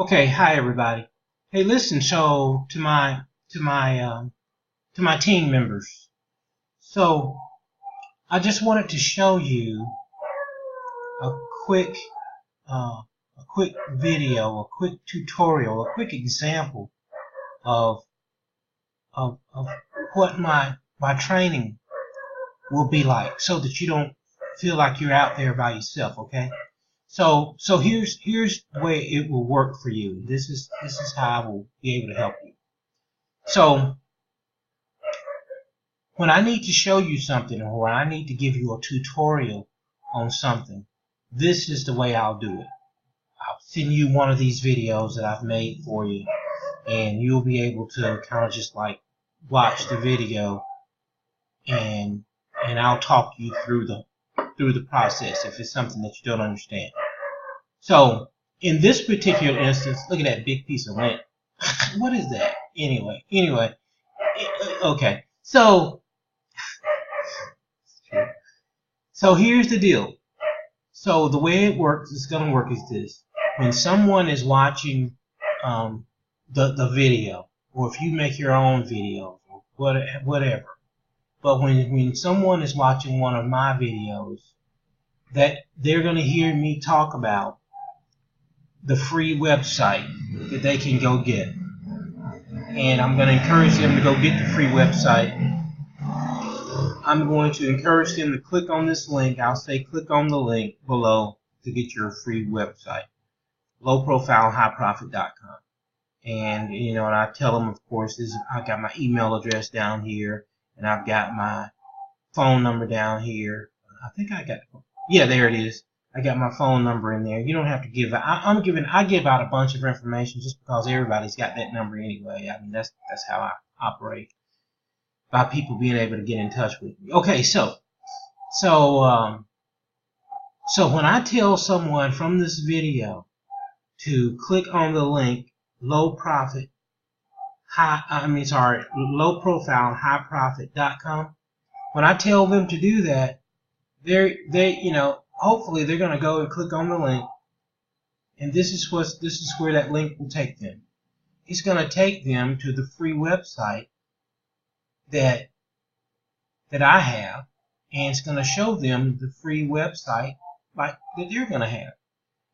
Okay, hi everybody. Hey, listen, so to my team members. So I just wanted to show you a quick uh, a quick video, a quick tutorial, a quick example of of what my training will be like, so that you don't feel like you're out there by yourself. Okay. So here's the way it will work for you. This is how I will be able to help you. So when I need to show you something, or when I need to give you a tutorial on something, this is the way I'll do it. I'll send you one of these videos that I've made for you, and you'll be able to kind of just like watch the video, and I'll talk you through the process if it's something that you don't understand. So in this particular instance, look at that big piece of lint. What is that? Anyway, okay. So here's the deal. So the way it works, it's going to work is this. When someone is watching the video, or if you make your own video, or whatever. But when someone is watching one of my videos, that they're going to hear me talk about the free website that they can go get. And I'm going to encourage them to go get the free website. I'm going to encourage them to click on this link. I'll say click on the link below to get your free website, lowprofilehighprofit.com. And and I tell them, of course, I got my email address down here, and I've got my phone number down here. I think there it is. I got my phone number in there. You don't have to give it. I give out a bunch of information just because everybody's got that number anyway. I mean, that's how I operate, by people being able to get in touch with me. Okay, so when I tell someone from this video to click on the link lowprofilehighprofit.com, when I tell them to do that, hopefully they're going to go and click on the link, and this is where that link will take them. It's going to take them to the free website that I have, and it's going to show them the free website that they're going to have.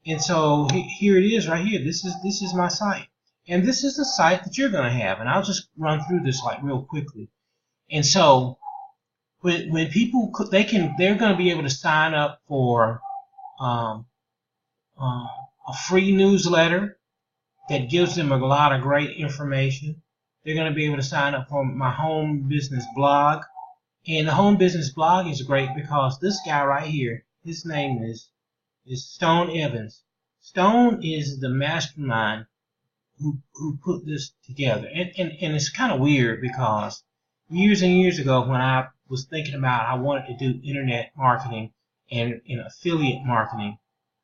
And so here it is right here. This is my site, and this is the site that you're going to have. And I'll just run through this like real quickly. And so when people they're going to be able to sign up for a free newsletter that gives them a lot of great information. They're going to be able to sign up for my home business blog. And the home business blog is great because this guy right here, his name is Stone Evans. Stone is the mastermind who put this together. And it's kind of weird because years and years ago, when I was thinking about I wanted to do internet marketing and affiliate marketing,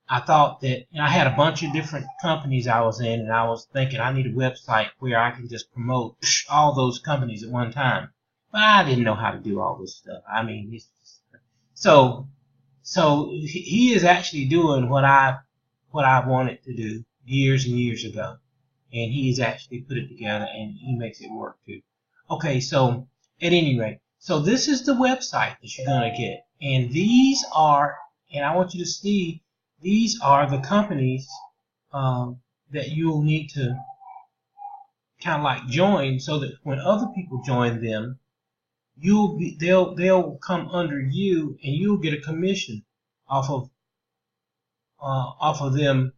I thought that I had a bunch of different companies I was in, and I was thinking I need a website where I can just promote all those companies at one time. But I didn't know how to do all this stuff. I mean, so he is actually doing what I wanted to do years and years ago, and he's actually put it together, and he makes it work too. Okay, so at any rate, so this is the website that you're gonna get, and and I want you to see. These are the companies that you'll need to kind of like join, so that when other people join them, they'll come under you, and you'll get a commission off of them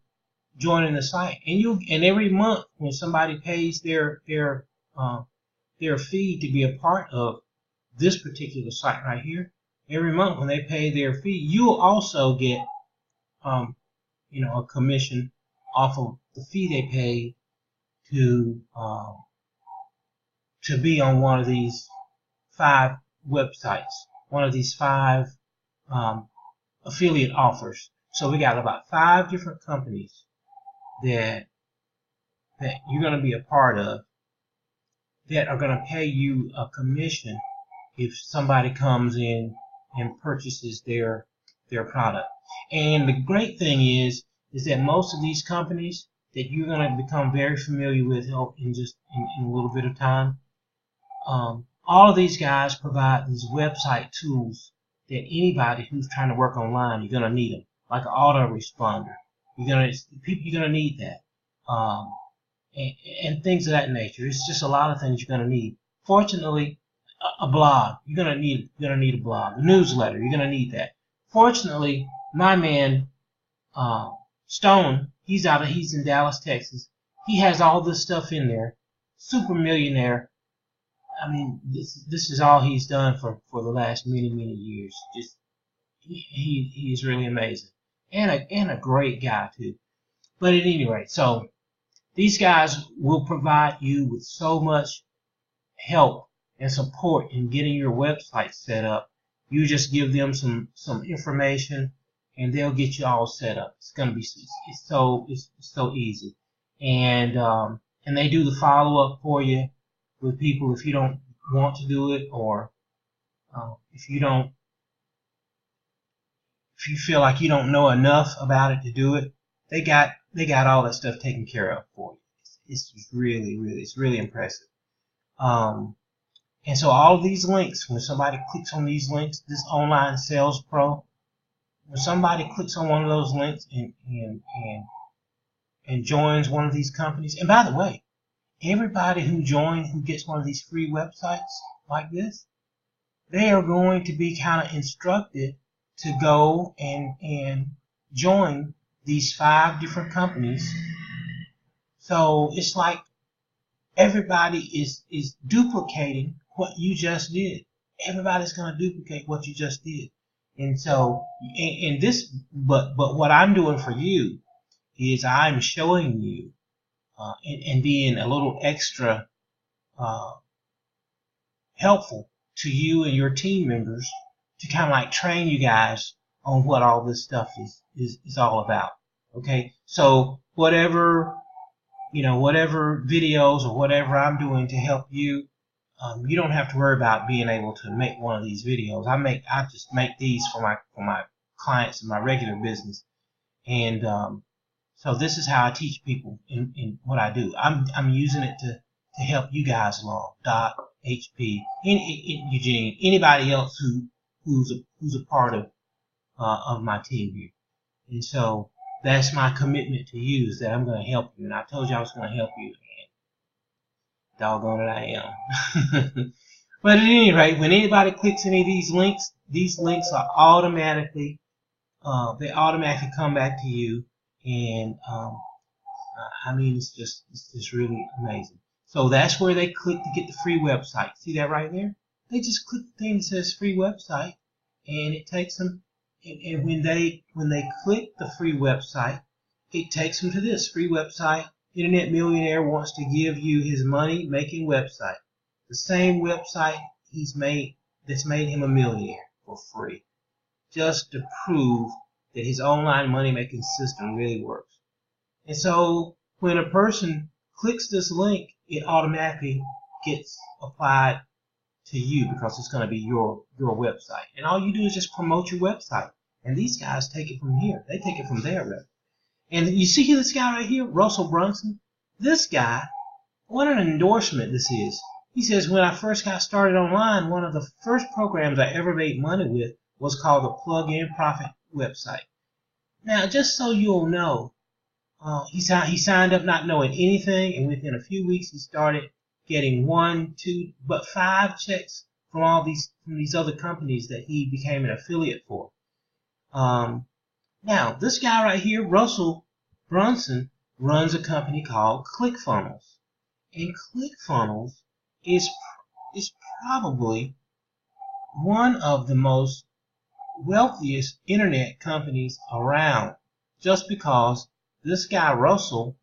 joining the site. And every month when somebody pays their fee to be a part of this particular site right here, every month when they pay their fee, you'll also get a commission off of the fee they pay to be on one of these 5 websites, one of these 5 affiliate offers. So we got about 5 different companies that you're going to be a part of that are going to pay you a commission if somebody comes in and purchases their product. And the great thing is that most of these companies, that you're going to become very familiar with in just in a little bit of time. All of these guys provide these website tools that anybody who's trying to work online, you're going to need them, like an autoresponder. You're going to need that, and things of that nature. It's just a lot of things you're going to need. Fortunately, a blog, you're going to need a blog. A newsletter, you're going to need that. Fortunately, my man Stone, he's in Dallas, Texas. He has all this stuff in there. Super millionaire. I mean, this is all he's done for the last many years. Just he's really amazing, and a great guy too. But at any rate, so these guys will provide you with so much help and support in getting your website set up. You just give them some information, and they'll get you all set up. It's gonna be it's so easy, and they do the follow up for you with people if you don't want to do it, or if you feel like you don't know enough about it to do it. They got all that stuff taken care of for you. It's really impressive. And so all of these links, when somebody clicks on these links, this Online Sales Pro, when somebody clicks on one of those links and joins one of these companies, and by the way, everybody who gets one of these free websites like this, they are going to be kind of instructed to go and join these 5 different companies. So it's like everybody is duplicating what you just did. Everybody's going to duplicate what you just did. And so, but what I'm doing for you is I'm showing you and being a little extra helpful to you and your team members to kind of like train you guys on what all this stuff is all about. Okay, so whatever videos or whatever I'm doing to help you, you don't have to worry about being able to make one of these videos. I just make these for my clients in my regular business, and so this is how I teach people in what I do. I'm using it to help you guys along. Doc, HP, Eugene, anybody else who's a part of my team here. And so that's my commitment to you, is that I'm going to help you. And I told you I was going to help you, and doggone it, I am. But at any rate, when anybody clicks any of these links are automatically come back to you. And I mean, it's just really amazing. So that's where they click to get the free website. See that right there? They just click the thing that says free website, and it takes them. And when they click the free website, it takes them to this free website. Internet Millionaire wants to give you his money making website, the same website that's made him a millionaire for free, just to prove that his online money making system really works. And so when a person clicks this link, it automatically gets applied to you, because it's going to be your website. And all you do is just promote your website. And these guys take it from here. They take it from there. And you see this guy right here, Russell Brunson? This guy, what an endorsement this is. He says, when I first got started online, one of the first programs I ever made money with was called the Plug-in Profit website. Now, just so you'll know, he signed up not knowing anything, and within a few weeks he started getting 1, 2, but 5 checks from these other companies that he became an affiliate for. Now, this guy right here, Russell Brunson, runs a company called ClickFunnels, and ClickFunnels is probably one of the most wealthiest internet companies around, just because this guy Russell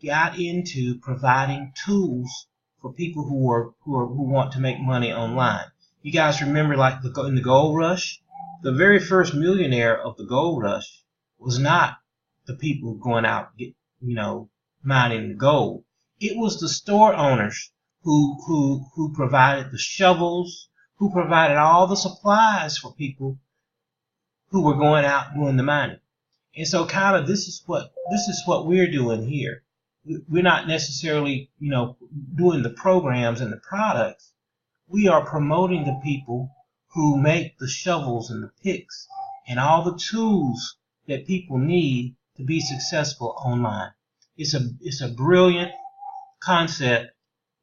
got into providing tools for people who want to make money online. You guys remember, like in the gold rush, the very first millionaire of the gold rush was not the people going out mining the gold. It was the store owners who provided the shovels, who provided all the supplies for people who were going out doing the mining. And so kind of this is what we're doing here. We're not necessarily, doing the programs and the products. We are promoting the people who make the shovels and the picks and all the tools that people need to be successful online. It's a brilliant concept,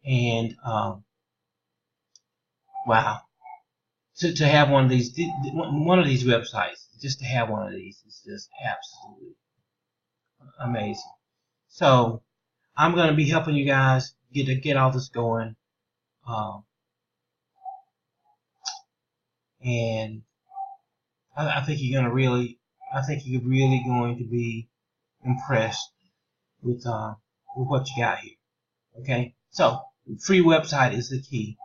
and wow, to have one of these websites, just to have one of these is just absolutely amazing. So I'm going to be helping you guys get all this going, and I think you're going to really, going to be impressed with what you got here. Okay, so free website is the key,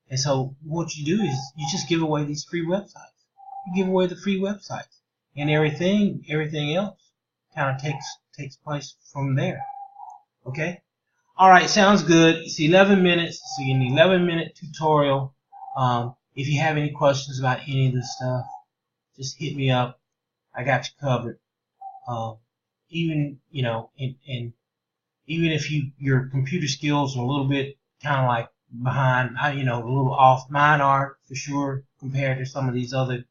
and so what you do is you just give away these free websites. You give away the free websites, and everything else kind of takes place from there. Okay. All right, sounds good. It's 11 minutes. It's an 11-minute tutorial. If you have any questions about any of this stuff, just hit me up. I got you covered. Even and even if your computer skills are a little bit kind of like behind, a little off. Mine are for sure compared to some of these other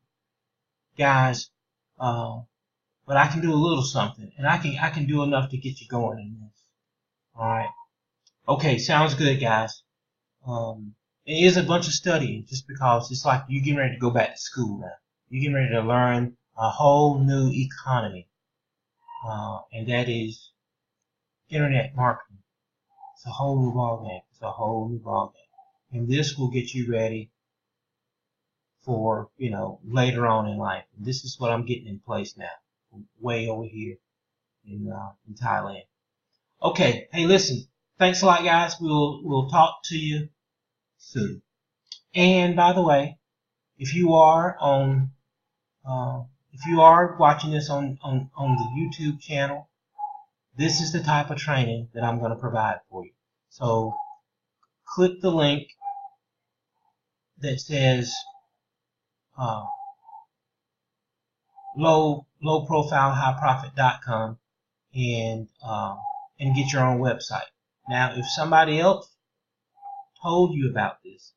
guys. But I can do a little something, and I can do enough to get you going in this. All right. Okay, sounds good, guys. It is a bunch of studying, just because it's like you're getting ready to go back to school now. You're getting ready to learn a whole new economy, and that is internet marketing. It's a whole new ballgame. It's a whole new ballgame, and this will get you ready for later on in life. And this is what I'm getting in place now, way over here in Thailand. Okay, hey, listen. Thanks a lot, guys. We'll talk to you soon. And by the way, if you are watching this on the YouTube channel, this is the type of training that I'm going to provide for you. So click the link that says lowprofilehighprofit.com and get your own website. Now, if somebody else told you about this,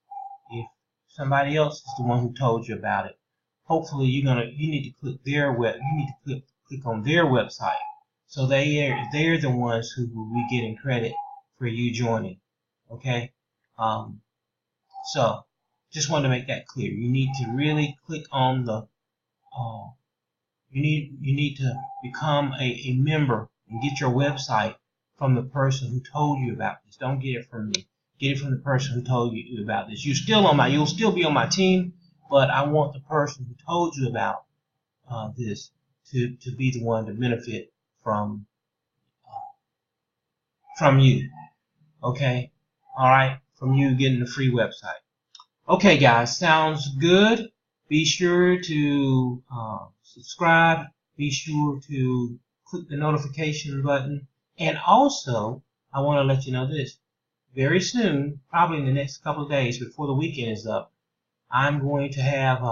if somebody else is the one who told you about it, hopefully you need to click click on their website, so they're the ones who will be getting credit for you joining. Okay, so just wanted to make that clear. You need to really click on the you need to become a member and get your website from the person who told you about this. Don't get it from me. Get it from the person who told you about this. You'll still be on my team, but I want the person who told you about this to be the one to benefit from you. Okay? All right? From you getting the free website. Okay, guys. Sounds good. Be sure to subscribe. Be sure to click the notification button. And also, I want to let you know this. Very soon, probably in the next couple of days before the weekend is up, I'm going to have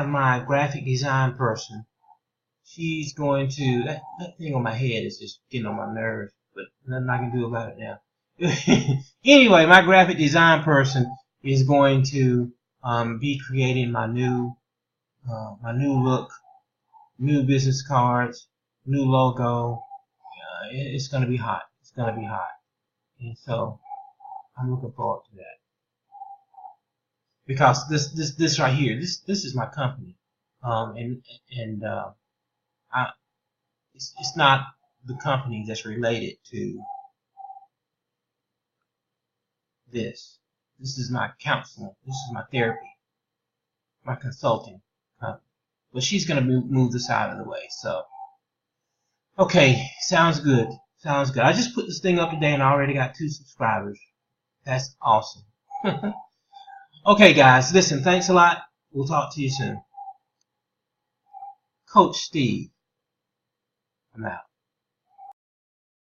my graphic design person. She's going to that thing on my head is just getting on my nerves, but nothing I can do about it now. Anyway, my graphic design person is going to be creating my new look, new business cards, new logo. It's going to be hot. It's going to be hot. And so I'm looking forward to that. Because this right here, this is my company. It's not the company that's related to this. This is my counseling. This is my therapy. My consulting company. But she's going to move this out of the way. So, okay, sounds good. Sounds good. I just put this thing up today and I already got 2 subscribers. That's awesome. Okay, guys, listen, thanks a lot. We'll talk to you soon. Coach Steve. I'm out.